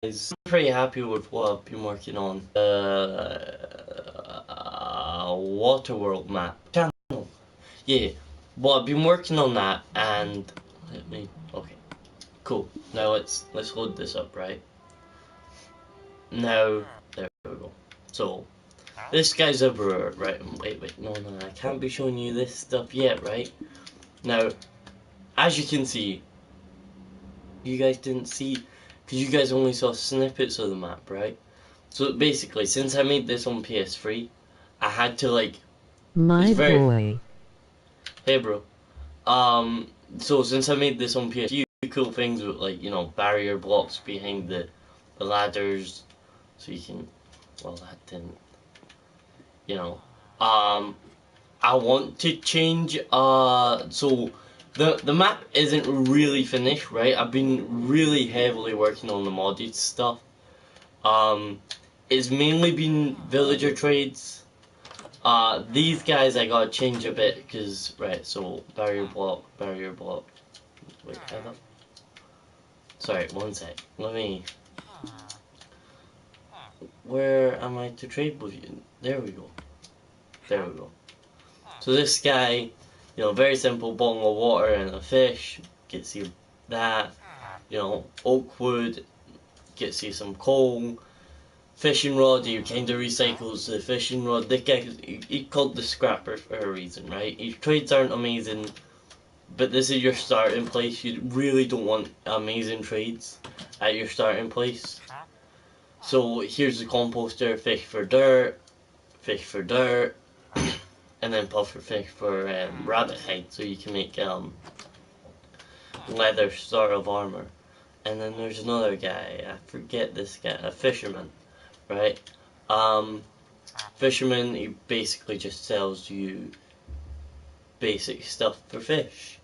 I'm pretty happy with what I've been working on. Waterworld map channel. Yeah, well I've been working on that, and okay, cool. Now let's load this up, right? Now there we go. So this guy's a brewer, right? Wait, no, I can't be showing you this stuff yet, right? Now, as you can see, you guys didn't see, because you guys only saw snippets of the map, right? So basically, since I made this on PS3, I had to like. My boy. Hey, bro. Um. So since I made this on PS, 3 a few cool things with like barrier blocks behind the ladders, so you can. Well, that didn't. You know. Um. I want to change. So the map isn't really finished, right? I've been really heavily working on the modded stuff. Um. It's mainly been villager trades. These guys I gotta change a bit because, right, so barrier block. Wait, how the. Sorry, one sec. Let me. Where am I to trade with you? There we go. There we go. So this guy, very simple bottle of water and a fish. Gets you that. Oak wood. Gets you some coal. Fishing rod, he kind of recycles the fishing rod. This guy, he called the scrapper for a reason, right? His trades aren't amazing, but this is your starting place. You really don't want amazing trades at your starting place. So here's the composter, fish for dirt, and then puffer fish for rabbit hide, so you can make leather sort of armor. And then there's another guy, I forget this guy, a fisherman, right? Um, Fisherman, he basically just sells you basic stuff for fish.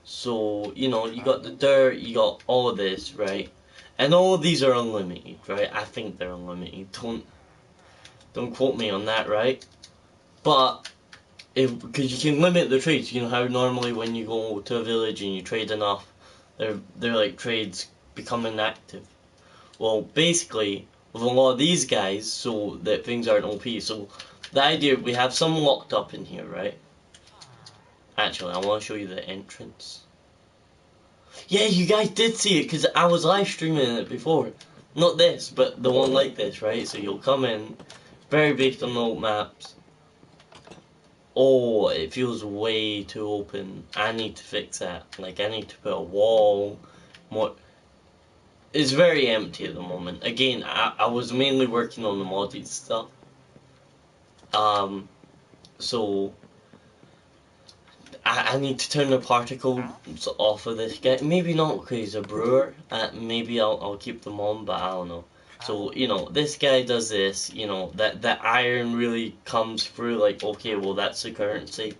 So, you got the dirt, you got all of this, right? And all of these are unlimited, right? I think they're unlimited. Don't quote me on that, right? But because you can limit the trades, you know how normally when you go to a village and you trade enough, they're like trades become inactive. Well, basically, with a lot of these guys, so that things aren't OP. So the idea, we have some locked up in here, right? Actually, I want to show you the entrance. Yeah, you guys did see it because I was live streaming it before. Not this, but the one like this, right? So you'll come in, very based on the old maps. Oh, it feels way too open. I need to fix that. Like, I need to put a wall. More. It's very empty at the moment. Again, I was mainly working on the modded stuff. So I need to turn the particles off of this guy. Maybe not because he's a brewer. Maybe I'll keep them on, but I don't know. So, this guy does this, that iron really comes through, like, okay, well, that's the currency.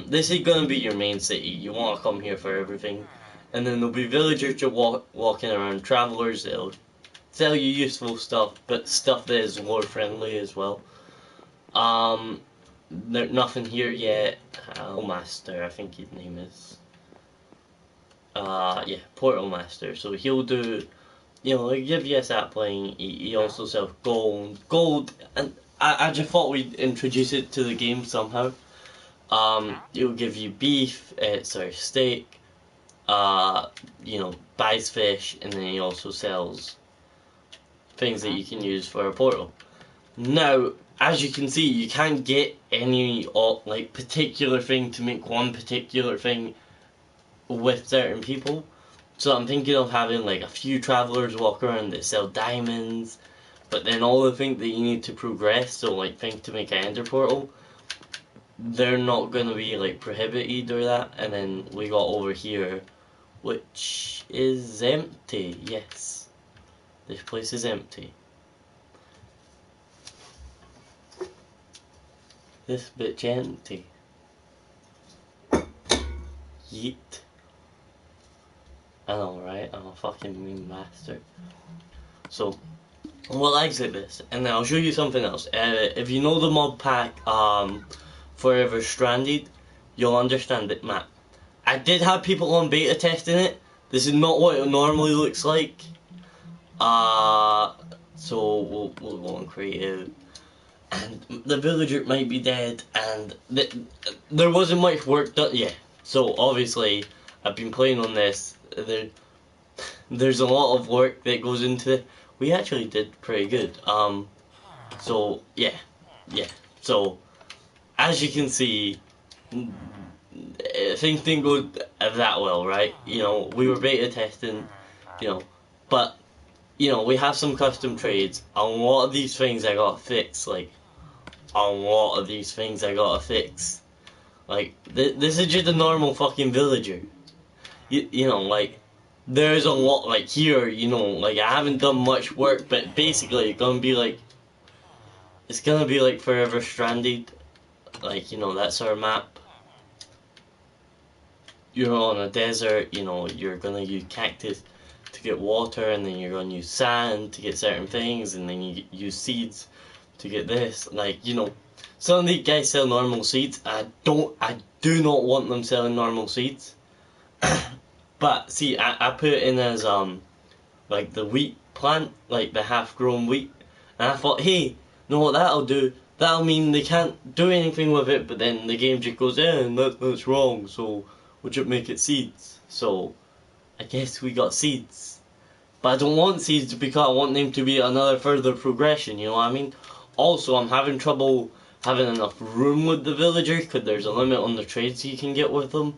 This is gonna be your main city. You want to come here for everything. And then there'll be villagers just walking around, travelers, they'll sell you useful stuff, but stuff that is lore friendly as well. Nothing here yet. Portal Master, I think his name is. Yeah, Portal Master. So he'll do, he'll give you a sapling. He also sells gold. And I just thought we'd introduce it to the game somehow. He'll give you beef, steak. Buys fish, and then he also sells things that you can use for a portal. Now, as you can see, you can't get any particular thing to make one particular thing with certain people. So I'm thinking of having like a few travelers walk around that sell diamonds, but then all the things that you need to progress, so like things to make an ender portal, they're not gonna be like prohibited or that. And then we got over here, which is empty. Yes, this place is empty. This bitch empty. Yeet. I know, right? I'm a fucking mean bastard. So, we'll exit this, and then I'll show you something else. If you know the mod pack, Forever Stranded, you'll understand it, Matt. I did have people on beta testing it. This is not what it normally looks like. So we'll go on creative. And the villager might be dead, and there wasn't much work done. Yeah, so obviously I've been playing on this. There's a lot of work that goes into it. We actually did pretty good. So yeah. So as you can see, things didn't go that well, right? You know, we were beta testing, you know, but you know, we have some custom trades. A lot of these things I gotta fix, like a lot of these things I gotta fix. Like this is just a normal fucking villager. You know, like there's a lot, like here, you know, like I haven't done much work, but basically it's gonna be like Forever Stranded. Like, you know, that's our map. You're on a desert, you know, you're gonna use cactus to get water, and then you're gonna use sand to get certain things, and then you use seeds to get this. Like, you know, some of these guys sell normal seeds. I do not want them selling normal seeds. But see, I put it in as like the wheat plant, like the half-grown wheat, and I thought, hey, know what that'll do? That'll mean they can't do anything with it, but then the game just goes, and that's wrong, so we'll just make it seeds. So I guess we got seeds. But I don't want seeds because I want them to be another further progression, you know what I mean? Also, I'm having trouble having enough room with the villagers because there's a limit on the trades you can get with them.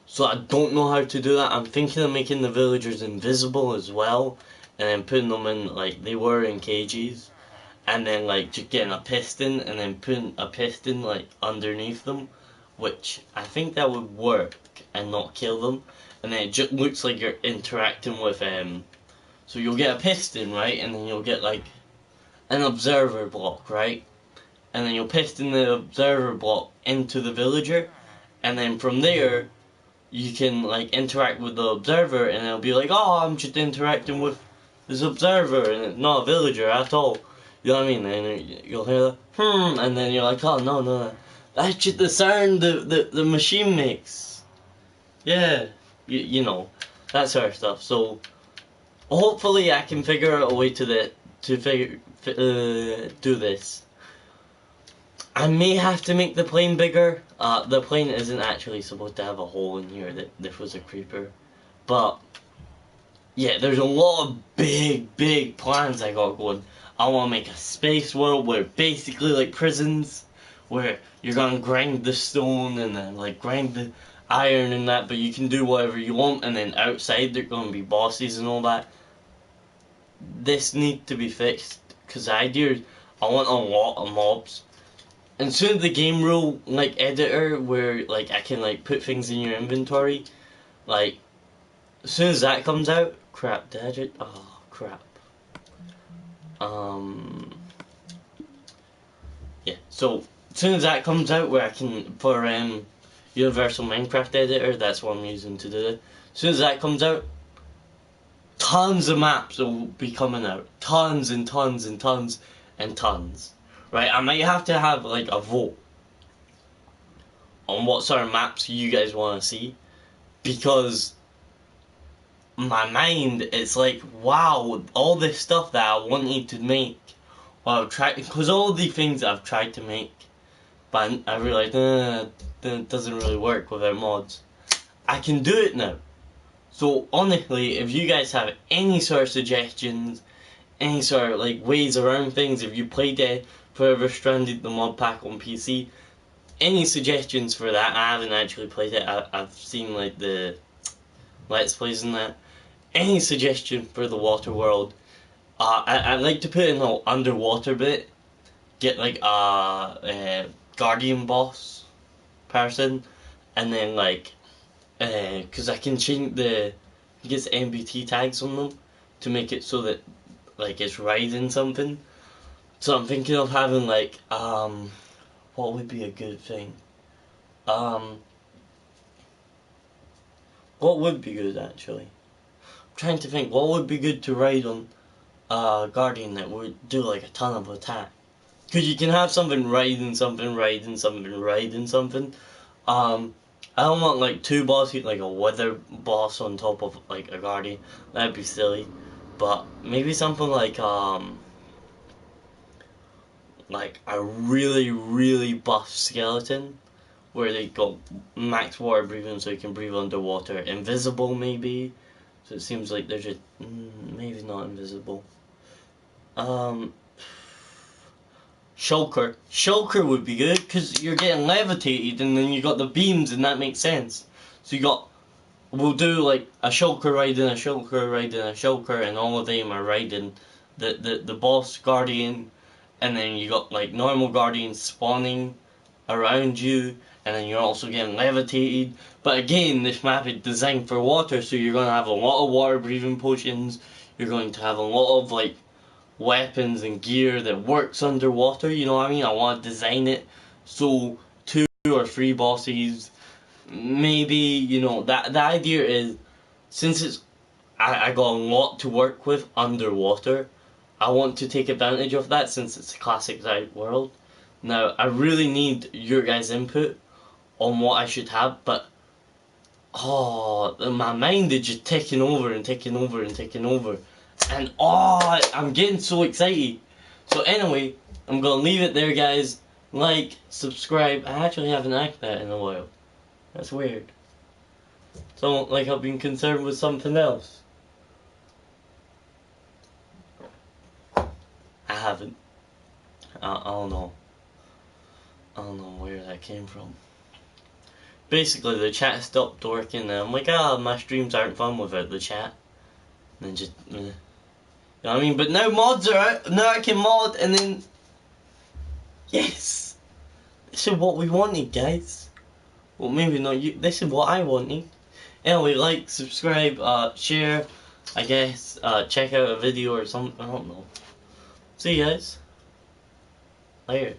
So I don't know how to do that. I'm thinking of making the villagers invisible as well, and then putting them in, like, they were in cages, and then, like, just getting a piston, and then putting a piston, like, underneath them, which I think that would work and not kill them, and then it just looks like you're interacting with, so you'll get a piston, right, and then you'll get, like, an observer block, right, and then you'll piston the observer block into the villager, and then from there, you can, like, interact with the observer, and it'll be like, oh, I'm just interacting with this observer, and it's not a villager at all. You know what I mean? And you'll hear the, and then you're like, oh, no, that's just the sound the machine makes. Yeah, you know, that sort of stuff. So, hopefully I can figure out a way to do this. I may have to make the plane bigger. The plane isn't actually supposed to have a hole in here. That this was a creeper, but yeah, there's a lot of big plans I got going. I want to make a space world where basically like prisons, where you're gonna grind the stone and then like grind the iron and that, but you can do whatever you want. And then outside there're gonna be bosses and all that. This needs to be fixed because I want a lot of mobs. And soon the game rule, like, editor, where, like, I can, like, put things in your inventory, like, as soon as that comes out, crap, did I just, oh, crap. Yeah, so, as soon as that comes out, where I can, for, Universal Minecraft Editor, that's what I'm using to do it. As soon as that comes out, tons of maps will be coming out. Tons and tons and tons and tons. Right, I might have to have, like, a vote on what sort of maps you guys want to see, because my mind, it's like, wow, all this stuff that I wanted to make, well, because all the things I've tried to make, but I realized, it doesn't really work without mods. I can do it now. So, honestly, if you guys have any sort of suggestions, any sort of, like, ways around things, if you played Forever Stranded, the mod pack on PC, any suggestions for that? I haven't actually played it. I've seen, like, the Let's Plays and that. Any suggestion for the water world? I'd like to put in an underwater bit. Get, like, a guardian boss person, and then, like, because I can change it gets MBT tags on them to make it so that, like, it's riding something. So I'm thinking of having, like, what would be a good thing? What would be good, actually? I'm trying to think, what would be good to ride on Guardian that would do, like, a ton of attack? Because you can have something riding something, riding something, riding something. I don't want like two bosses, like a weather boss on top of like a guardian. That'd be silly. But maybe something like a really buff skeleton where they got max water breathing so you can breathe underwater. Invisible maybe. So it seems like they're just maybe not invisible. Shulker. Shulker would be good because you're getting levitated and then you got the beams and that makes sense. So we'll do like a Shulker riding a Shulker riding a Shulker and all of them are riding the boss guardian, and then you got like normal guardians spawning around you, and then you're also getting levitated. But again, this map is designed for water, so you're going to have a lot of water breathing potions. You're going to have a lot of like weapons and gear that works underwater, you know what I mean? I want to design it so 2 or 3 bosses, maybe, you know, the idea is, since I got a lot to work with underwater, I want to take advantage of that since it's a classic type world. Now, I really need your guys' input on what I should have, but my mind is just taking over and taking over and taking over. And I'm getting so excited. So anyway, I'm gonna leave it there, guys. Like, subscribe. I actually haven't acted that in a while. That's weird. So like I've been concerned with something else. I haven't. I don't know. I don't know where that came from. Basically, the chat stopped working, and I'm like, my streams aren't fun without the chat. And then just, you know what I mean? But now mods are out. Now I can mod, and then, yes, this is what we wanted, guys. Well, maybe not you. This is what I wanted. Anyway, like, subscribe, share. I guess check out a video or something. I don't know. See you guys later.